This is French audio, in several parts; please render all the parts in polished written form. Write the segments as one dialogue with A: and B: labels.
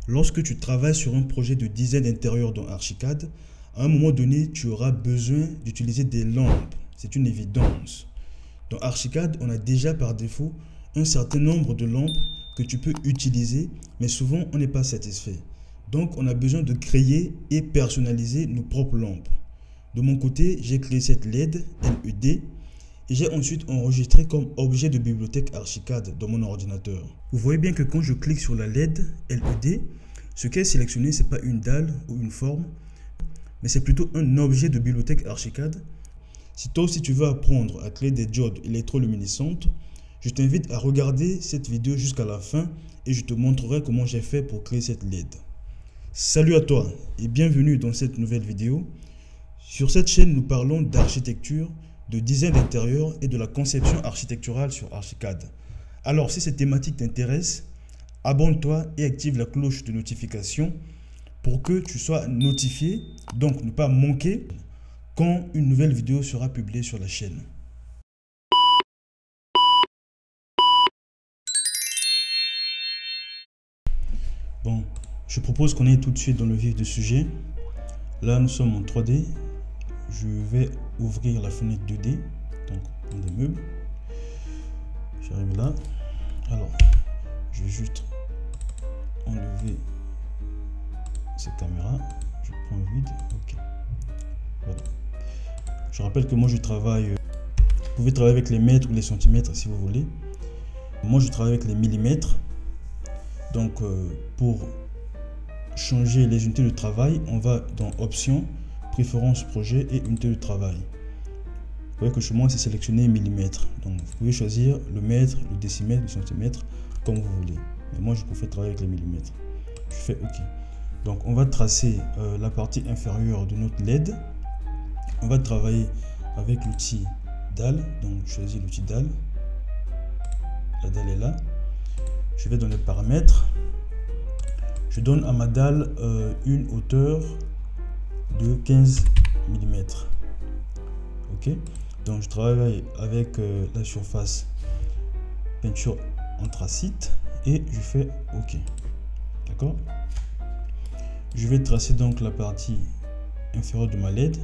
A: Lorsque tu travailles sur un projet de design d'intérieur dans Archicad, à un moment donné, tu auras besoin d'utiliser des lampes. C'est une évidence. Dans Archicad, on a déjà par défaut un certain nombre de lampes que tu peux utiliser, mais souvent on n'est pas satisfait. Donc on a besoin de créer et personnaliser nos propres lampes. De mon côté, j'ai créé cette LED, LED, et j'ai ensuite enregistré comme objet de bibliothèque Archicad dans mon ordinateur. Vous voyez bien que quand je clique sur la LED, LED, ce qui est sélectionné, ce n'est pas une dalle ou une forme, mais c'est plutôt un objet de bibliothèque Archicad. Si toi aussi tu veux apprendre à créer des diodes électroluminescentes, je t'invite à regarder cette vidéo jusqu'à la fin et je te montrerai comment j'ai fait pour créer cette LED. Salut à toi et bienvenue dans cette nouvelle vidéo. Sur cette chaîne, nous parlons d'architecture, de design d'intérieur et de la conception architecturale sur Archicad. Alors, si ces thématiques t'intéressent, abonne-toi et active la cloche de notification pour que tu sois notifié, donc ne pas manquer quand une nouvelle vidéo sera publiée sur la chaîne. Bon, je propose qu'on aille tout de suite dans le vif du sujet. Là, nous sommes en 3D. Je vais ouvrir la fenêtre 2D, donc dans des meubles. J'arrive là. Alors, je vais juste enlever cette caméra. Je prends le vide. Ok. Voilà. Je rappelle que moi je travaille. Vous pouvez travailler avec les mètres ou les centimètres si vous voulez. Moi je travaille avec les millimètres. Donc pour changer les unités de travail, on va dans Options, Préférences projet et unités de travail. Vous voyez que chez moi c'est sélectionné millimètres. Donc vous pouvez choisir le mètre, le décimètre, le centimètre, comme vous voulez. Mais moi je préfère travailler avec les millimètres. Je fais OK. Donc on va tracer la partie inférieure de notre LED. On va travailler avec l'outil dalle. Donc je choisis l'outil dalle. La dalle est là. Je vais dans les paramètres. Je donne à ma dalle une hauteur de 15 mm. Ok. Donc je travaille avec la surface peinture anthracite et je fais OK. D'accord. Je vais tracer donc la partie inférieure de ma LED.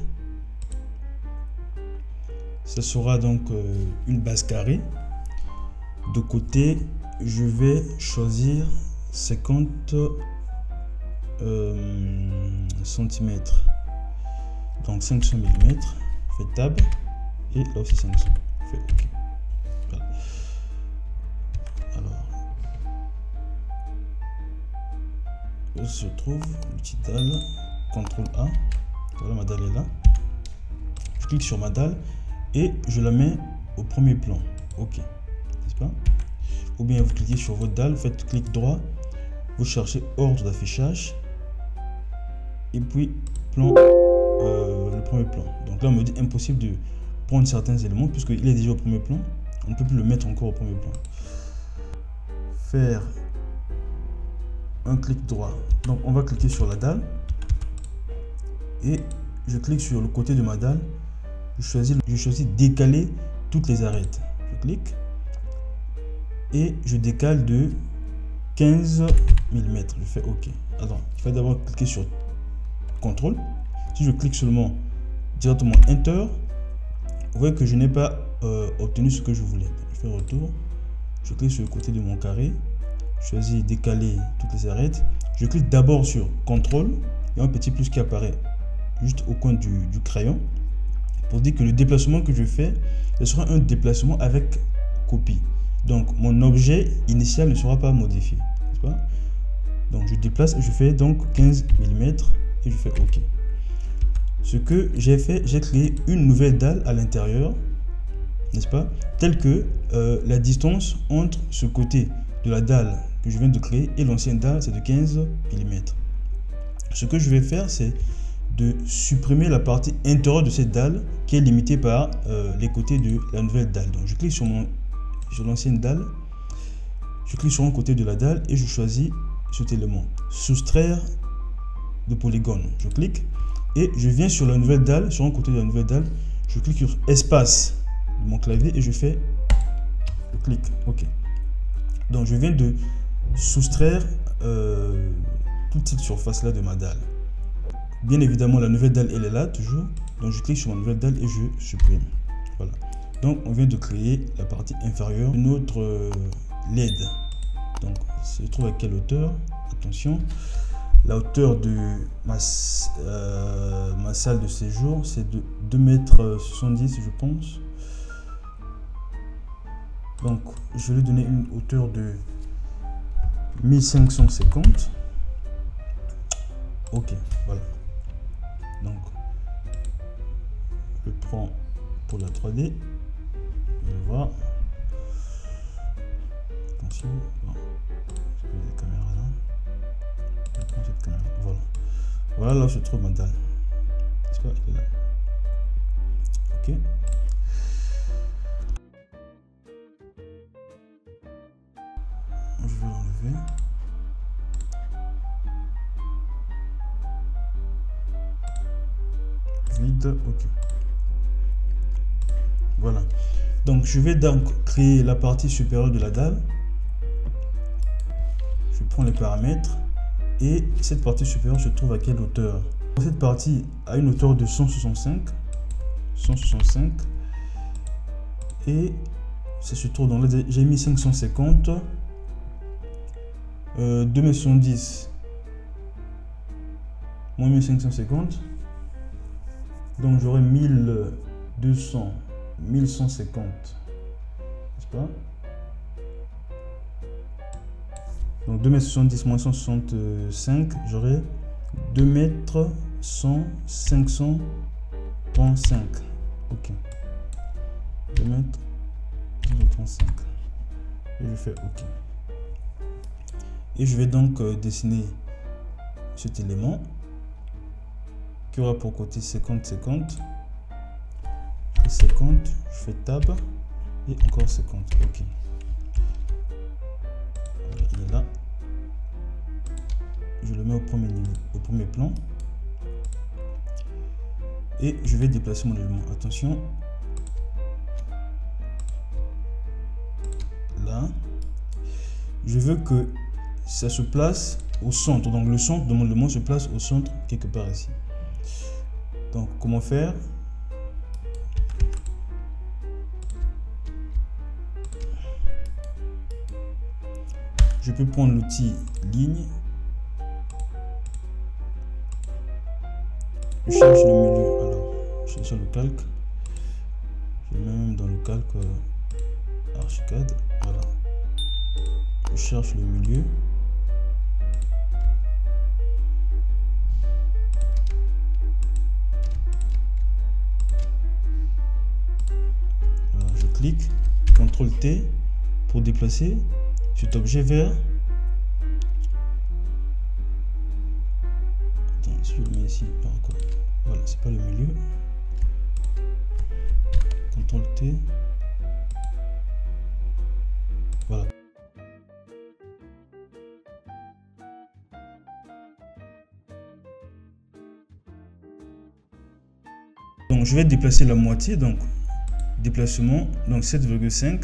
A: Ce sera donc une base carrée. De côté, je vais choisir 50 cm. Donc 500 mm. Je fais tab et là aussi 500. Je fais OK. Voilà. Alors, où se trouve l'outil dalle, CTRL A. Voilà, ma dalle est là. Je clique sur ma dalle et je la mets au premier plan. OK, n'est-ce pas? Ou bien vous cliquez sur votre dalle, faites clic droit, vous cherchez ordre d'affichage et puis plan, le premier plan. Donc là on me dit impossible de prendre certains éléments puisqu'il est déjà au premier plan. On ne peut plus le mettre encore au premier plan. Faire un clic droit. Donc on va cliquer sur la dalle et je clique sur le côté de ma dalle. Je choisis décaler toutes les arêtes. Je clique et je décale de 15 mm. Je fais OK. Attends, il faut d'abord cliquer sur CTRL. Si je clique seulement directement Enter, vous voyez que je n'ai pas obtenu ce que je voulais. Je fais retour. Je clique sur le côté de mon carré. Je choisis décaler toutes les arêtes. Je clique d'abord sur CTRL. Il y a un petit plus qui apparaît juste au coin du crayon pour dire que le déplacement que je fais, ce sera un déplacement avec copie. Donc mon objet initial ne sera pas modifié, n'est-ce pas? Donc je déplace et je fais donc 15 mm et je fais OK. Ce que j'ai fait, j'ai créé une nouvelle dalle à l'intérieur, n'est-ce pas? Telle que la distance entre ce côté de la dalle que je viens de créer et l'ancienne dalle, c'est de 15 mm. Ce que je vais faire, c'est de supprimer la partie intérieure de cette dalle qui est limitée par les côtés de la nouvelle dalle. Donc je clique sur l'ancienne dalle, je clique sur un côté de la dalle et je choisis cet élément, soustraire de polygone. Je clique et je viens sur la nouvelle dalle, sur un côté de la nouvelle dalle, je clique sur espace de mon clavier et je fais le clic OK. Donc je viens de soustraire toute cette surface là de ma dalle. Bien évidemment, la nouvelle dalle, elle est là toujours. Donc, je clique sur ma nouvelle dalle et je supprime. Voilà. Donc, on vient de créer la partie inférieure de notre LED. Donc, se trouve à quelle hauteur? Attention, la hauteur de ma salle de séjour, c'est de 2,70 m, je pense. Donc, je vais lui donner une hauteur de 1550. Ok, voilà. Donc, je prends pour la 3D. Je vais voir. Attention. Bon. Les caméras là. Je prends cette caméra. Voilà. Voilà là où se trouve ma dalle. N'est-ce pas? Elle est là. Ok. Je vais l'enlever. Vide. Ok. Voilà. Donc je vais donc créer la partie supérieure de la dalle. Je prends les paramètres et cette partie supérieure se trouve à quelle hauteur? Cette partie a une hauteur de 165 et ça se trouve dans là, j'ai mis 550, 2,70 m moins 1550, donc j'aurai 1200, 1150, n'est-ce pas? Donc 2,70 m moins 165, j'aurai 2,500,500,5. Ok. 2,135. Et je fais OK. Et je vais donc dessiner cet élément qui aura pour côté 50, 50. Et 50, je fais tab et encore 50. OK. Voilà, il est là. Je le mets au premier niveau, au premier plan. Et je vais déplacer mon élément. Attention. Là. Je veux que ça se place au centre. Donc le centre de mon élément se place au centre quelque part ici. Donc comment faire? Je peux prendre l'outil ligne. Je cherche le milieu. Alors, je suis sur le calque. Je mets même dans le calque Archicad. Voilà. Je cherche le milieu. Voilà, je clique. CTRL T pour déplacer cet objet vers. Attends, si je le mets ici, par quoi? Voilà, c'est pas le milieu. CTRL T. Voilà. Donc je vais déplacer la moitié, donc déplacement, donc 7,5,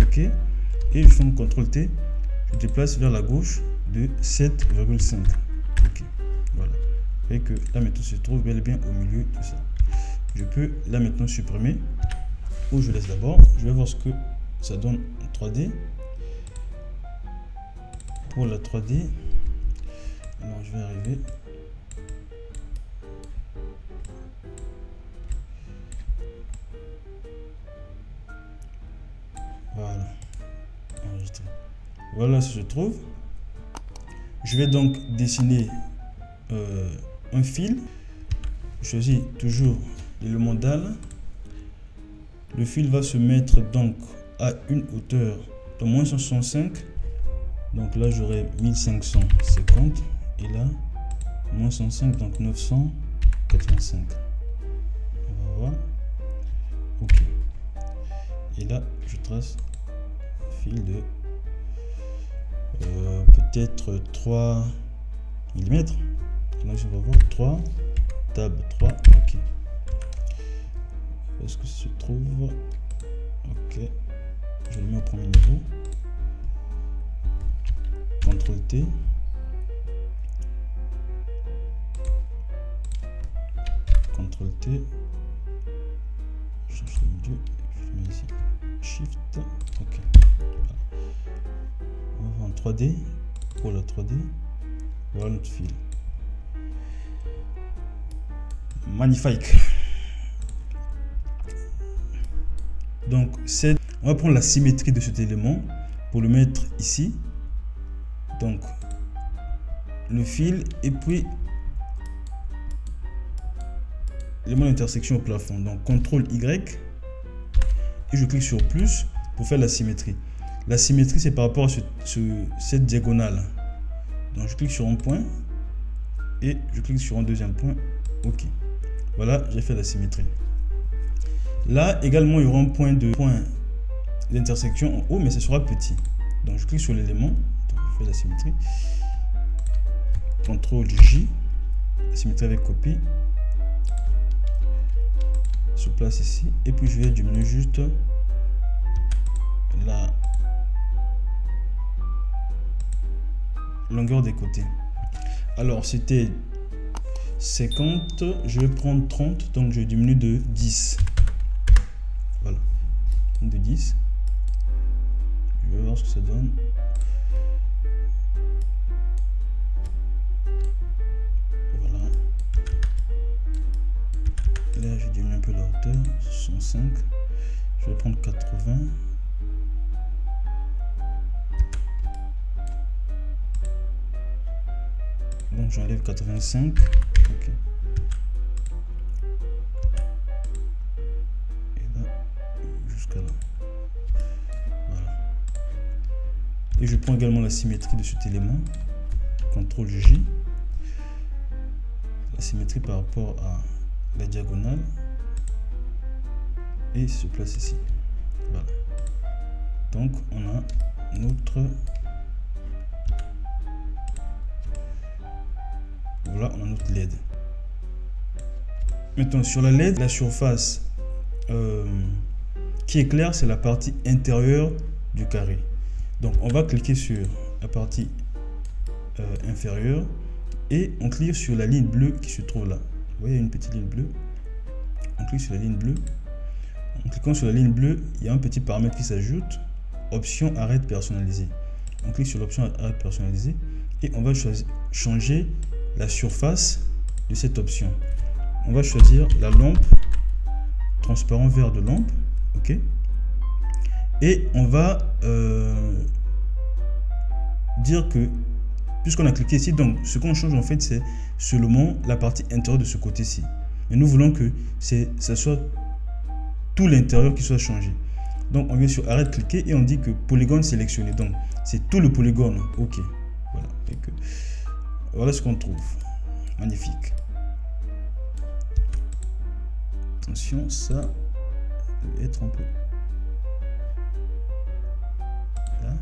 A: ok, et je fais un CTRL T, je déplace vers la gauche de 7,5, ok, voilà, et que là maintenant se trouve bel et bien au milieu de ça. Je peux là maintenant supprimer, ou je laisse d'abord. Je vais voir ce que ça donne en 3D. Pour la 3D, alors je vais arriver. Voilà, enregistré. Voilà ce que je trouve. Je vais donc dessiner un fil. Je choisis toujours l'élément dalle. Le fil va se mettre donc à une hauteur de moins 165. Donc là j'aurai 1550 et là moins 105, donc 985. On va voir. Ok. Et là je trace fil de peut-être 3 mm. Là je vais voir 3 tab 3. Ok. Est-ce que ça se trouve? Ok. Je le mets au premier niveau. CTRL T. côté. Je change le milieu. Je mets ici. Shift. Ok. Voilà. On va voir en 3D. Pour la 3D. Voilà notre fil. Magnifique. Donc, on va prendre la symétrie de cet élément pour le mettre ici. Donc, le fil et puis l'élément d'intersection au plafond. Donc, CTRL Y et je clique sur plus pour faire la symétrie. La symétrie, c'est par rapport à cette diagonale. Donc, je clique sur un point et je clique sur un deuxième point. OK. Voilà, j'ai fait la symétrie. Là, également, il y aura un point d'intersection en haut, mais ce sera petit. Donc, je clique sur l'élément. Je fais la symétrie. CTRL J. Symétrie avec copie. Se place ici. Et puis, je vais diminuer juste la longueur des côtés. Alors, c'était 50. Je vais prendre 30. Donc, je diminue de 10. Voilà, de 10. Je vais voir ce que ça donne. Voilà. Là, je diminue un peu la hauteur. 65. Je vais prendre 80. Donc, j'enlève 85. Ok. Voilà. Et je prends également la symétrie de cet élément. CTRL J. La symétrie par rapport à la diagonale. Et se place ici. Voilà. Donc on a notre... Voilà, on a notre LED. Maintenant sur la LED, la surface qui est claire, c'est la partie intérieure du carré. Donc on va cliquer sur la partie inférieure et on clique sur la ligne bleue qui se trouve là. Vous voyez une petite ligne bleue. On clique sur la ligne bleue. En cliquant sur la ligne bleue, il y a un petit paramètre qui s'ajoute. Option arrête personnalisée. On clique sur l'option arrête personnalisée et on va changer la surface de cette option. On va choisir la lampe, transparent vert de lampe. OK. Et on va dire que puisqu'on a cliqué ici, donc ce qu'on change en fait, c'est seulement la partie intérieure de ce côté-ci. Mais nous voulons que ça soit tout l'intérieur qui soit changé. Donc on vient sur arrête cliquer et on dit que polygone sélectionné. Donc c'est tout le polygone. OK. Voilà. Et que, voilà ce qu'on trouve. Magnifique. Attention, ça doit être un peu là.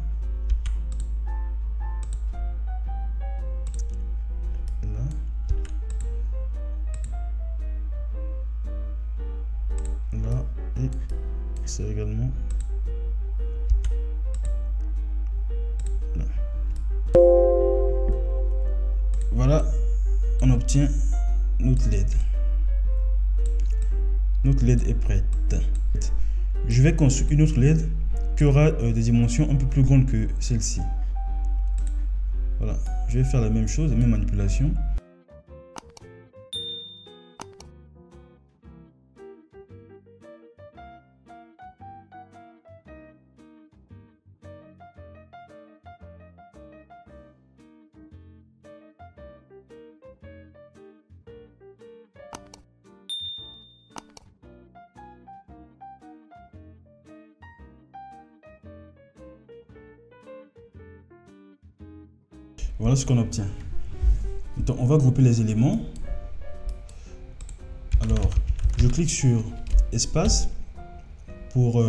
A: Là. Là. Et c'est également là. Voilà, on obtient notre LED. Notre LED est prête. Je vais construire une autre LED qui aura des dimensions un peu plus grandes que celle-ci. Voilà, je vais faire la même chose, la même manipulation. Voilà ce qu'on obtient. Donc, on va grouper les éléments. Alors, je clique sur espace pour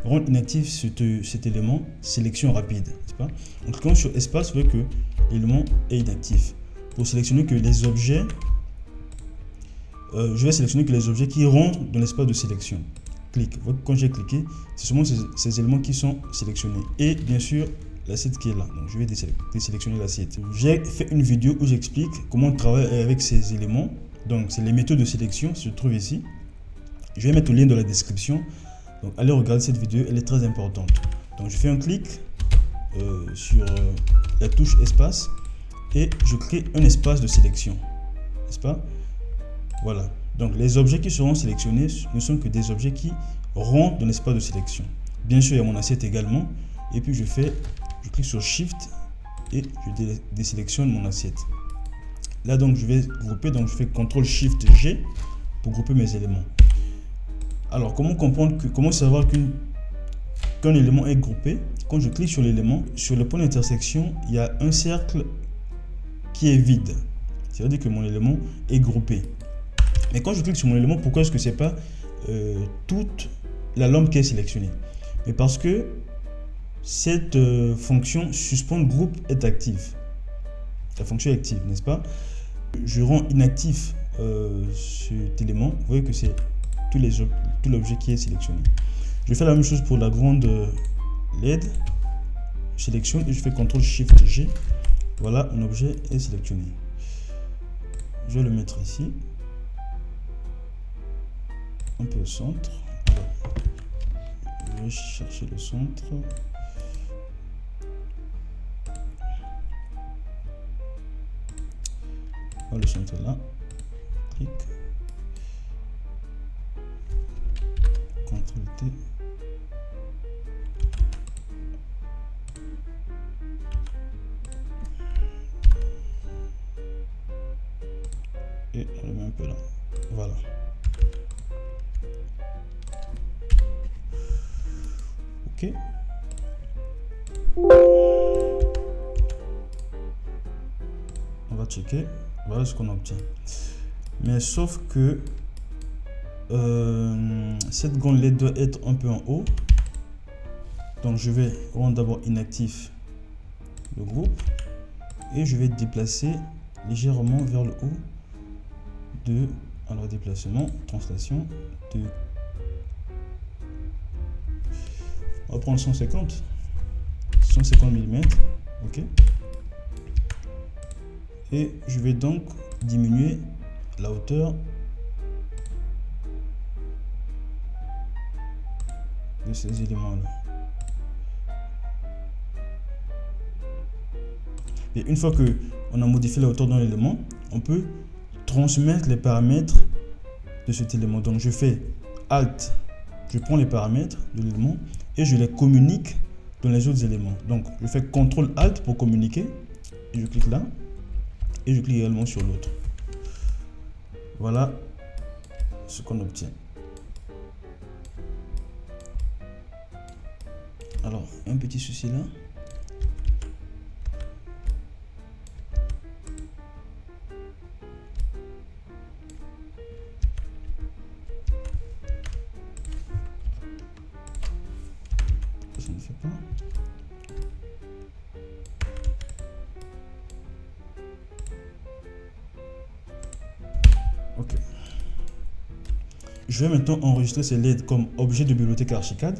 A: rendre inactif cet élément. Sélection rapide, n'est-ce pas? En cliquant sur espace, vous voyez que l'élément est inactif. Pour sélectionner que les objets, je vais sélectionner que les objets qui rentrent dans l'espace de sélection. Clique. Quand j'ai cliqué, c'est seulement ces éléments qui sont sélectionnés. Et bien sûr, l'assiette qui est là. Donc, je vais désélectionner l'assiette. J'ai fait une vidéo où j'explique comment travailler avec ces éléments Donc c'est les méthodes de sélection se trouvent ici. Je vais mettre le lien dans la description. Donc allez regarder cette vidéo, elle est très importante. Donc je fais un clic sur la touche espace et je crée un espace de sélection, n'est-ce pas? Voilà. Donc les objets qui seront sélectionnés ne sont que des objets qui rentrent dans l'espace de sélection. Bien sûr, il y a mon assiette également. Et puis je clique sur Shift et je désélectionne mon assiette. Là donc je vais grouper, donc je fais CTRL SHIFT G pour grouper mes éléments. Alors comment savoir qu'un élément est groupé? Quand je clique sur l'élément, sur le point d'intersection, il y a un cercle qui est vide. Ça veut dire que mon élément est groupé. Mais quand je clique sur mon élément, pourquoi est-ce que c'est pas toute la lampe qui est sélectionnée? Mais parce que cette fonction suspend groupe est active. La fonction est active, n'est-ce pas? Je rends inactif cet élément. Vous voyez que c'est tout l'objet qui est sélectionné. Je fais la même chose pour la grande LED. Je sélectionne et je fais CTRL SHIFT G. Voilà, un objet est sélectionné. Je vais le mettre ici. Un peu au centre. Alors, je vais chercher le centre. Voilà le centre là. Clic. CTRL T. Et on le met un peu là. Voilà. Ok. On va checker. Voilà ce qu'on obtient. Mais sauf que cette grande LED doit être un peu en haut. Donc je vais rendre d'abord inactif le groupe et je vais déplacer légèrement vers le haut alors déplacement, translation de, on va prendre 150 mm, ok, et je vais donc diminuer la hauteur de ces éléments là. Et une fois que on a modifié la hauteur d'un élément, on peut transmettre les paramètres de cet élément. Donc je fais Alt, je prends les paramètres de l'élément et je les communique dans les autres éléments. Donc je fais CTRL Alt pour communiquer et je clique là et je clique également sur l'autre. Voilà ce qu'on obtient. Alors un petit souci là. Ça ne fait pas. Ok. Je vais maintenant enregistrer ces LED comme objet de bibliothèque Archicad.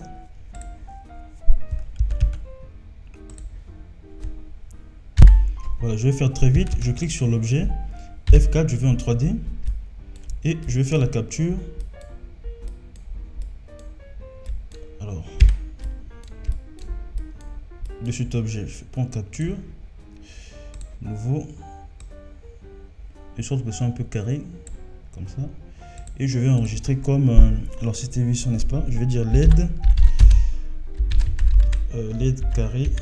A: Voilà, je vais faire très vite. Je clique sur l'objet F4, je vais en 3D et je vais faire la capture. Alors, de cet objet, je prends capture, nouveau, de sorte que ce soit un peu carré, comme ça, et je vais enregistrer comme, alors c'était 800 n'est-ce pas, je vais dire LED, LED carré,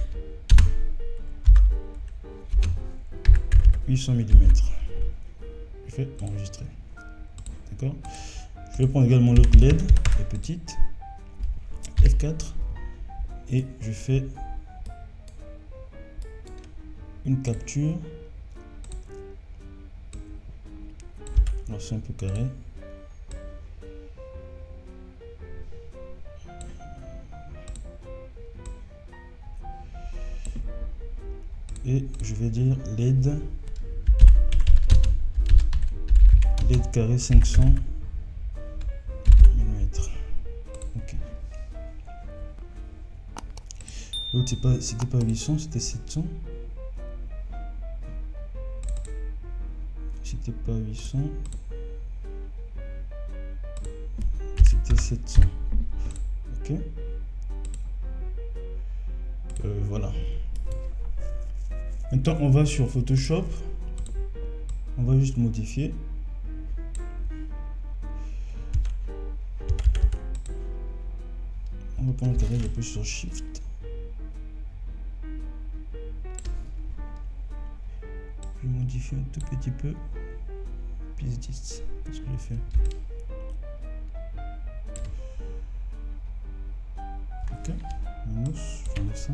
A: 800 mm, je fais enregistrer, d'accord. Je vais prendre également l'autre LED, la petite, F4, et je fais une capture. Alors c'est un peu carré. Et je vais dire LED carré 500 mm. Ok. L'autre c'était pas 800, c'était 700. C'était pas 800, 700. Ok. Voilà. Maintenant, on va sur Photoshop. On va juste modifier. On va prendre le carré, j'appuie sur Shift. Je vais modifier un tout petit peu. Plus 10. Qu'est-ce que j'ai fait? Ok. Minus, je mets ça.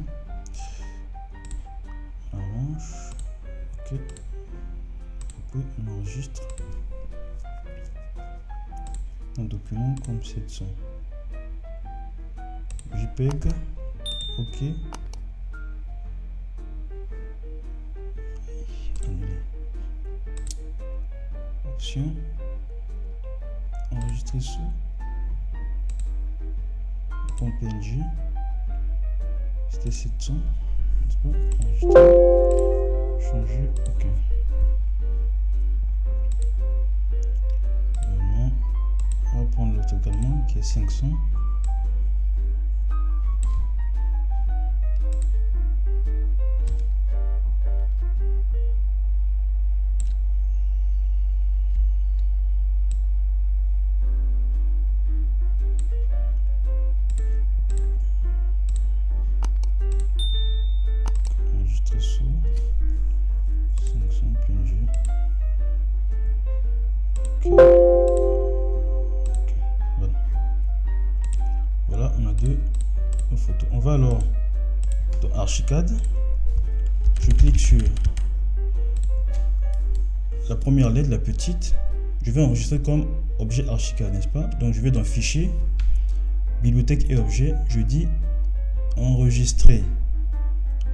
A: Arrange. Ok. On enregistre un document comme 700. JPEG. Ok. Annuler. Option. Enregistrer sous. Ton PNG. C'était 700. Enregistrer. Changer. Ok. On va prendre l'autre également qui est 500. Enregistrer sous 500 PNG. Ok. Voilà, on a deux photos. On va alors dans Archicad. Je clique sur la première lettre, la petite. Je vais enregistrer comme objet Archicad, n'est-ce pas? Donc je vais dans Fichier, Bibliothèque et Objets. Je dis enregistrer.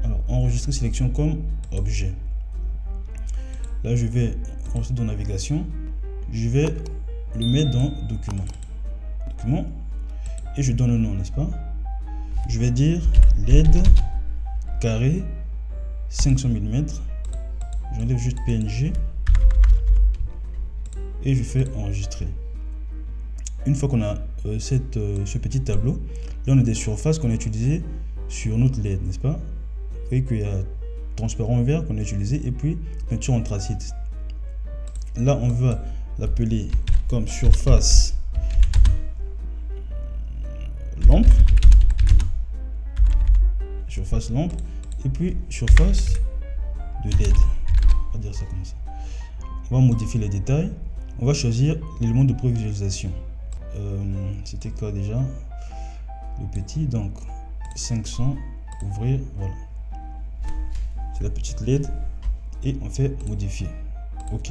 A: Alors enregistrer sélection comme objet. Là je vais enregistrer dans Navigation. Je vais le mettre dans Document. Document. Et je donne le nom, n'est-ce pas? Je vais dire LED carré 500 mm. J'enlève juste PNG et je fais enregistrer. Une fois qu'on a ce petit tableau, là on a des surfaces qu'on a utilisées sur notre LED, n'est-ce pas? Vous voyez qu'il y a transparent vert qu'on a utilisé et puis peinture anthracite. Là on va l'appeler comme surface lampe, surface lampe et puis surface de LED. On va dire ça comme ça. On va modifier les détails. On va choisir l'élément de prévisualisation. C'était quoi déjà? Le petit, donc 500, ouvrir, voilà. C'est la petite LED et on fait modifier. Ok.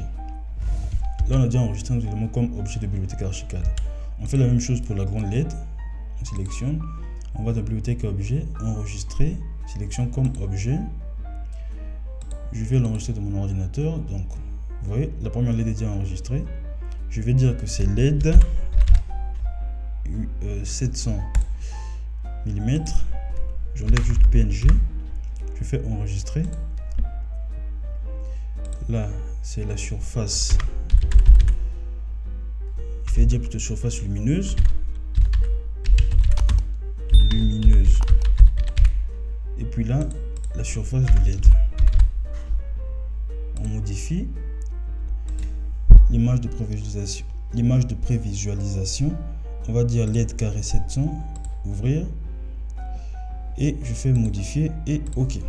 A: Là on a déjà enregistré nos éléments comme objet de bibliothèque Archicad. On fait la même chose pour la grande LED. On sélectionne, on va dans bibliothèque objet, enregistrer, sélection comme objet. Je vais l'enregistrer dans mon ordinateur. Donc, vous voyez, la première LED est déjà enregistrée. Je vais dire que c'est LED 700 mm. J'enlève juste PNG. Je fais enregistrer. Là, c'est la surface. Il fait dire plutôt surface lumineuse. Et puis là, la surface de LED. On modifie l'image de prévisualisation. L'image de prévisualisation, on va dire LED carré 700, ouvrir. Et je fais modifier et OK.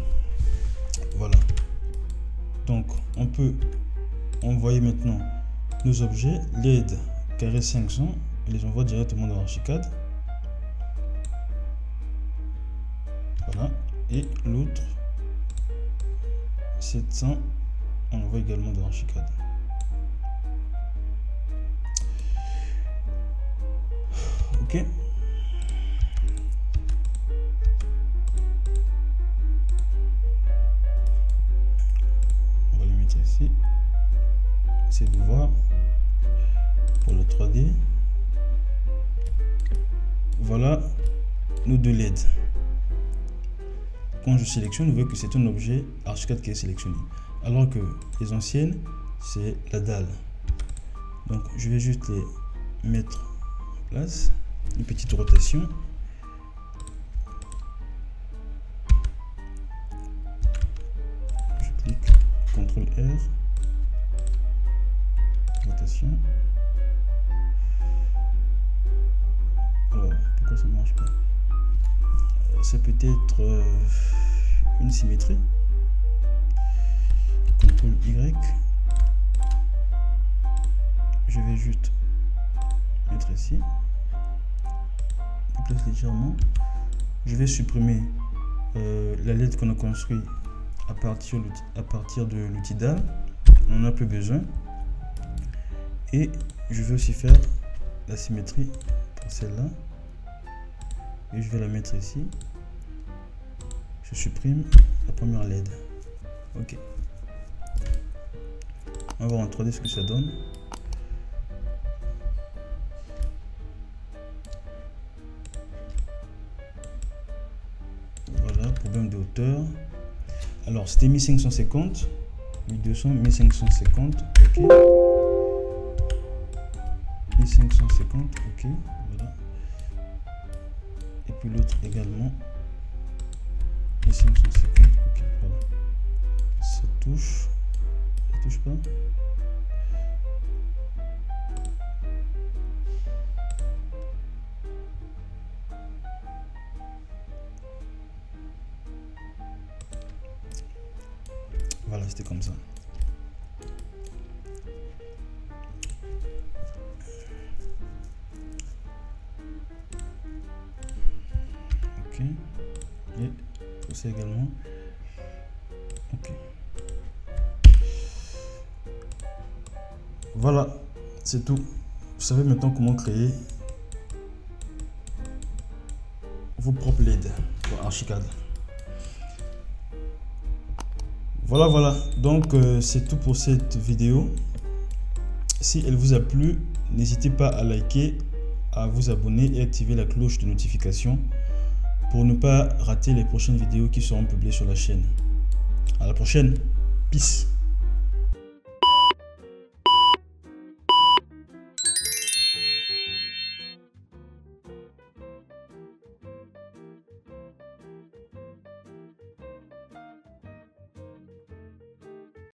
A: Voilà. Donc, on peut envoyer maintenant nos objets LED carré 500 et les envoie directement dans Archicad. Voilà. Et l'autre 700, on envoie également dans Archicad. Ok. On va le mettre ici. Essayez de voir pour le 3D. Voilà nos deux LED. Quand je sélectionne, vous voyez que c'est un objet Archicad qui est sélectionné. Alors que les anciennes, c'est la dalle. Donc je vais juste les mettre en place. une petite rotation. Je clique, CTRL R, rotation. Alors, pourquoi ça ne marche pas? C'est peut-être une symétrie. CTRL Y. Je vais juste mettre ici. Je place légèrement. Je vais supprimer la LED qu'on a construit à partir de l'outil DAL. On n'en a plus besoin. Et je vais aussi faire la symétrie pour celle-là. Et je vais la mettre ici. Je supprime la première LED. Ok. On va voir en 3D ce que ça donne. Voilà, problème de hauteur. Alors, c'était 1550, 1200, 1550, ok. 1550, ok, voilà. Et puis l'autre également. 1550, ok, voilà. Ça touche pas. Voilà, c'était comme ça. Ok. Et tout ça également. Ok. Voilà, c'est tout. Vous savez maintenant comment créer vos propres LED pour Archicad. Voilà. Donc, c'est tout pour cette vidéo. Si elle vous a plu, n'hésitez pas à liker, à vous abonner et activer la cloche de notification pour ne pas rater les prochaines vidéos qui seront publiées sur la chaîne. À la prochaine. Peace.